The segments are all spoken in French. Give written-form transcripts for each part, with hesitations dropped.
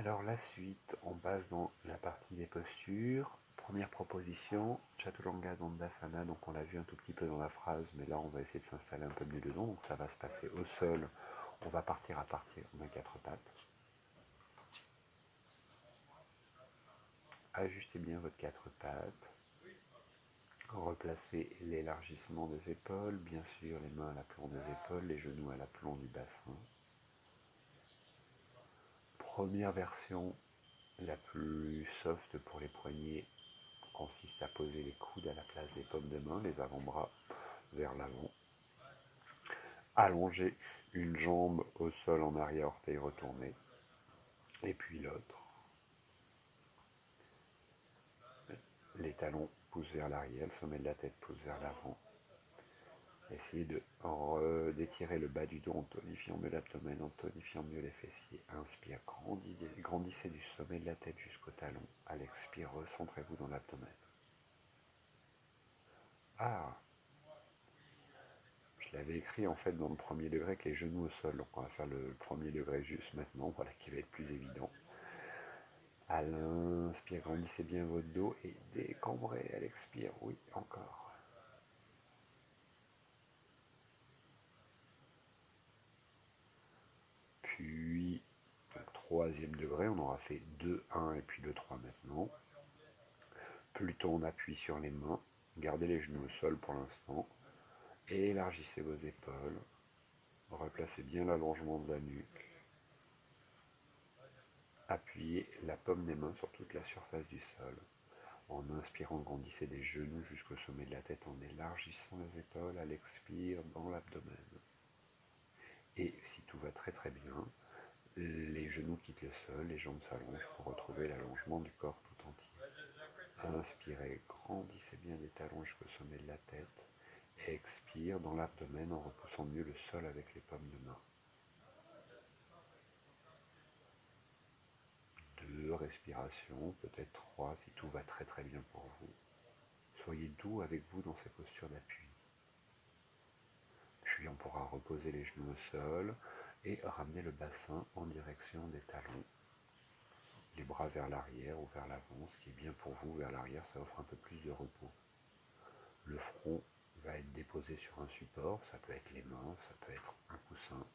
Alors la suite, on passe dans la partie des postures. Première proposition, Chaturanga Dandasana, donc on l'a vu un tout petit peu dans la phrase, mais là on va essayer de s'installer un peu mieux dedans, donc ça va se passer au sol, on va partir à partir de 4 pattes. Ajustez bien votre 4 pattes, replacez l'élargissement des épaules, bien sûr les mains à l'aplomb des épaules, les genoux à l'aplomb du bassin. Première version, la plus soft pour les poignets, consiste à poser les coudes à la place des paumes de main, les avant-bras vers l'avant. Allonger une jambe au sol en arrière, orteil retourné, et puis l'autre. Les talons poussent vers l'arrière, le sommet de la tête pousse vers l'avant. Essayez d'étirer le bas du dos en tonifiant mieux l'abdomen, en tonifiant mieux les fessiers. Inspire, grandissez du sommet de la tête jusqu'au talon. À l'expire, recentrez-vous dans l'abdomen. Ah, je l'avais écrit en fait dans le premier degré avec les genoux au sol. Donc on va faire le premier degré juste maintenant, voilà, qui va être plus évident. À l'inspire, grandissez bien votre dos et décambrez à l'expire. Oui, encore. Puis, troisième degré, on aura fait 2, 1 et puis le 3 maintenant. Plutôt on appuie sur les mains. Gardez les genoux au sol pour l'instant. Et élargissez vos épaules. Replacez bien l'allongement de la nuque. Appuyez la paume des mains sur toute la surface du sol. En inspirant, grandissez des genoux jusqu'au sommet de la tête en élargissant les épaules à l'expire dans l'abdomen. Et si tout va très très bien, les genoux quittent le sol, les jambes s'allongent pour retrouver l'allongement du corps tout entier. Inspirez, grandissez bien les talons jusqu'au sommet de la tête. Expire dans l'abdomen en repoussant mieux le sol avec les paumes de main. 2 respirations, peut-être 3 si tout va très très bien pour vous. Soyez doux avec vous dans ces postures d'appui. Puis on pourra reposer les genoux au sol et ramener le bassin en direction des talons. Les bras vers l'arrière ou vers l'avant, ce qui est bien pour vous, vers l'arrière, ça offre un peu plus de repos. Le front va être déposé sur un support, ça peut être les mains, ça peut être un coussin,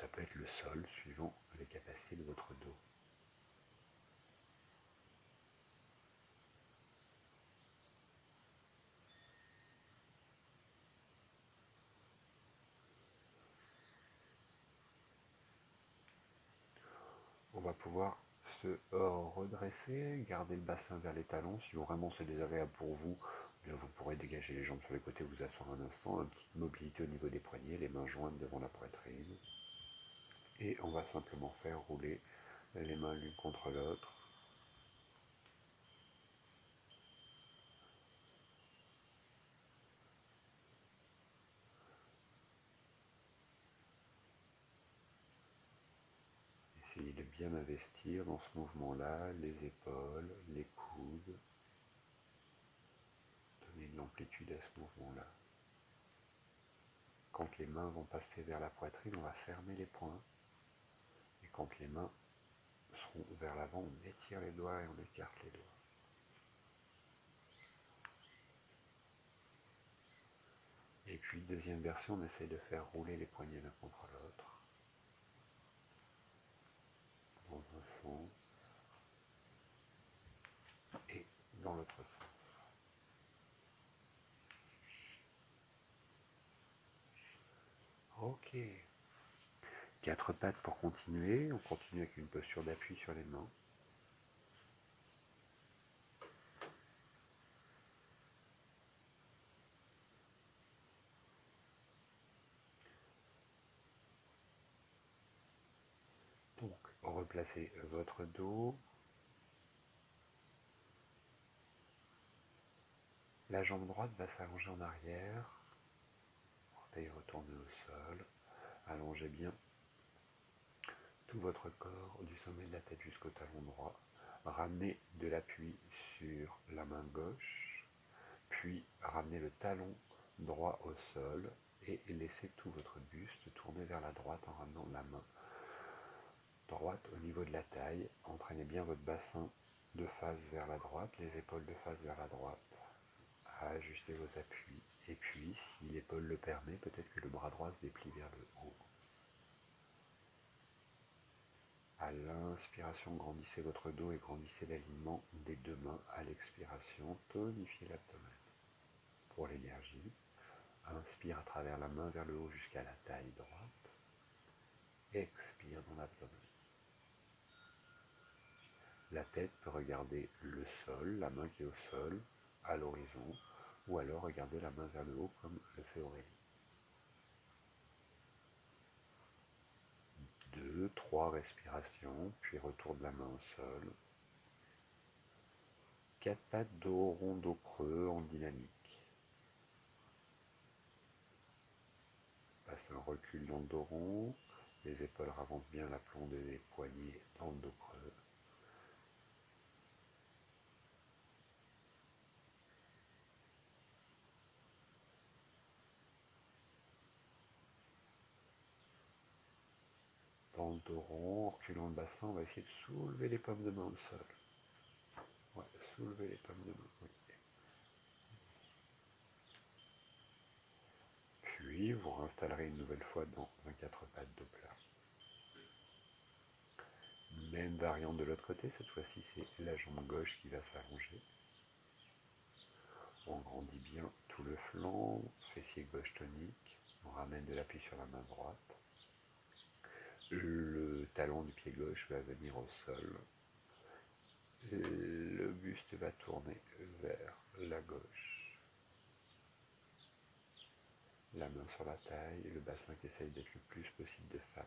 ça peut être le sol, suivant les capacités de votre dos. On va pouvoir se redresser, garder le bassin vers les talons. Si vraiment c'est désagréable pour vous, bien vous pourrez dégager les jambes sur les côtés, vous asseoir un instant, une petite mobilité au niveau des poignets, les mains jointes devant la poitrine. Et on va simplement faire rouler les mains l'une contre l'autre. Essayez de bien investir dans ce mouvement-là, les épaules, les coudes. Donnez de l'amplitude à ce mouvement-là. Quand les mains vont passer vers la poitrine, on va fermer les poings. Et quand les mains seront vers l'avant, on étire les doigts et on écarte les doigts. Et puis, deuxième version, on essaye de faire rouler les poignets l'un contre l'autre. Dans un sens et dans l'autre sens. Ok. 4 pattes pour continuer. On continue avec une posture d'appui sur les mains. Donc, replacez votre dos. La jambe droite va s'allonger en arrière. Orteil retourné au sol. Allongez bien tout votre corps du sommet de la tête jusqu'au talon droit. Ramenez de l'appui sur la main gauche, puis ramenez le talon droit au sol et laissez tout votre buste tourner vers la droite en ramenant la main droite au niveau de la taille. Entraînez bien votre bassin de face vers la droite, les épaules de face vers la droite. Ajustez vos appuis. Et puis, si l'épaule le permet, peut-être que le bras droit se déplie vers le haut. À l'inspiration, grandissez votre dos et grandissez l'alignement des deux mains. À l'expiration, tonifiez l'abdomen. Pour l'énergie, inspire à travers la main vers le haut jusqu'à la taille droite. Expire dans l'abdomen. La tête peut regarder le sol, la main qui est au sol, à l'horizon, ou alors regarder la main vers le haut comme le fait Aurélie. 2, 3 respirations, puis retour de la main au sol. 4 pattes, dos rond, dos creux en dynamique. Passe un recul dans le dos rond, les épaules ravancent bien l'aplomb des poignets dans le dos creux. Dans le dos rond, en reculant le bassin, on va essayer de soulever les paumes de main au sol. Ouais, soulever les paumes de main, oui. Puis, vous réinstallerez une nouvelle fois dans un 4 pattes dos plat. Même variante de l'autre côté, cette fois-ci c'est la jambe gauche qui va s'allonger. On grandit bien tout le flanc, fessier gauche tonique, on ramène de l'appui sur la main droite. Le talon du pied gauche va venir au sol. Le buste va tourner vers la gauche. La main sur la taille, le bassin qui essaye d'être le plus possible de face.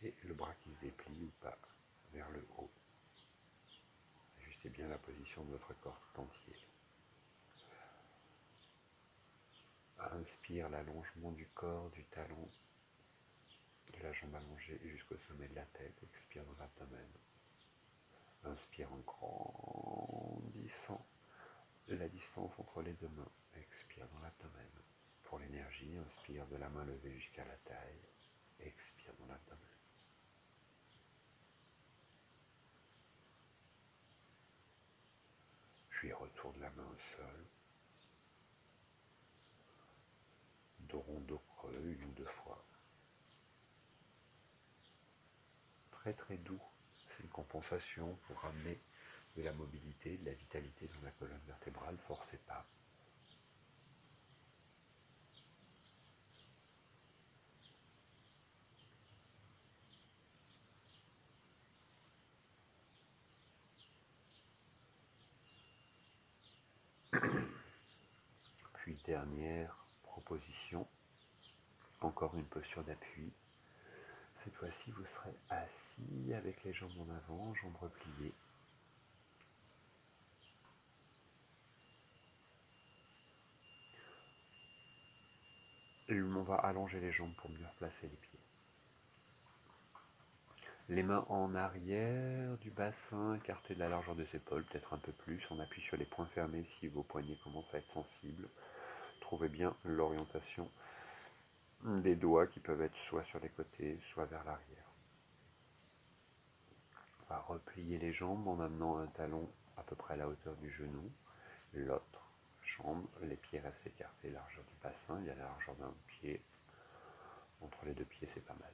Et le bras qui se déplie ou pas vers le haut. Ajustez bien la position de votre corps tout entier. Inspire l'allongement du corps, du talon, de la jambe allongée jusqu'au sommet de la tête. Expire dans l'abdomen. Inspire en grandissant la distance entre les deux mains. Expire dans l'abdomen. Pour l'énergie, inspire de la main levée jusqu'à la taille. Expire dans l'abdomen. Puis retourne la main au sol. Dos rond, dos creux, une ou deux fois. Très très doux. C'est une compensation pour ramener de la mobilité, de la vitalité dans la colonne vertébrale. Forcez pas. Puis dernière proposition, encore une posture d'appui. Cette fois-ci, vous serez assis avec les jambes en avant, jambes repliées. Et on va allonger les jambes pour mieux replacer les pieds. Les mains en arrière du bassin, écartées de la largeur des épaules, peut-être un peu plus. On appuie sur les poings fermés si vos poignets commencent à être sensibles. Trouvez bien l'orientation des doigts qui peuvent être soit sur les côtés, soit vers l'arrière. On va replier les jambes en amenant un talon à peu près à la hauteur du genou. L'autre jambe, les pieds restent écartés, largeur du bassin, il y a la largeur d'un pied. Entre les deux pieds, c'est pas mal.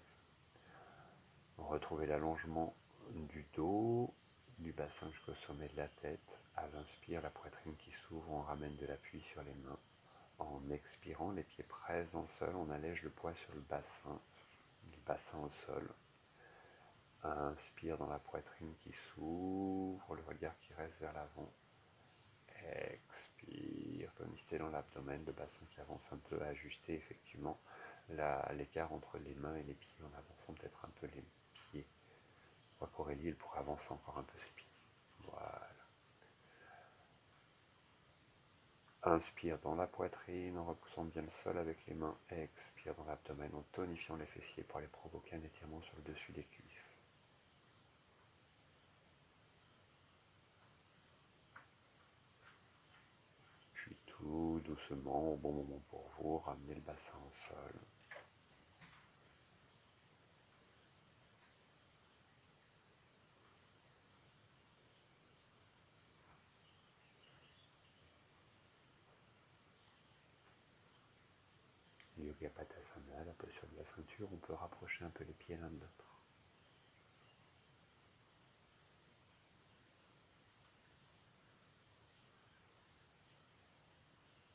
Retrouvez l'allongement du dos, du bassin jusqu'au sommet de la tête. À l'inspire, la poitrine qui s'ouvre, on ramène de l'appui sur les mains. En expirant, les pieds pressent dans le sol, on allège le poids sur le bassin au sol. Inspire dans la poitrine qui s'ouvre, le regard qui reste vers l'avant. Expire, tonifiez dans l'abdomen, le bassin qui avance un peu, ajuster effectivement l'écart entre les mains et les pieds en avançant peut-être un peu les pieds. Je crois qu'Aurélie, elle pourrait avancer encore un peu ses pieds. Voilà. Inspire dans la poitrine en repoussant bien le sol avec les mains. Expire dans l'abdomen en tonifiant les fessiers pour aller provoquer un étirement sur le dessus des cuisses. Puis tout doucement, au bon moment pour vous, ramenez le bassin au sol. Yogapatasana, la posture de la ceinture, on peut rapprocher un peu les pieds l'un de l'autre.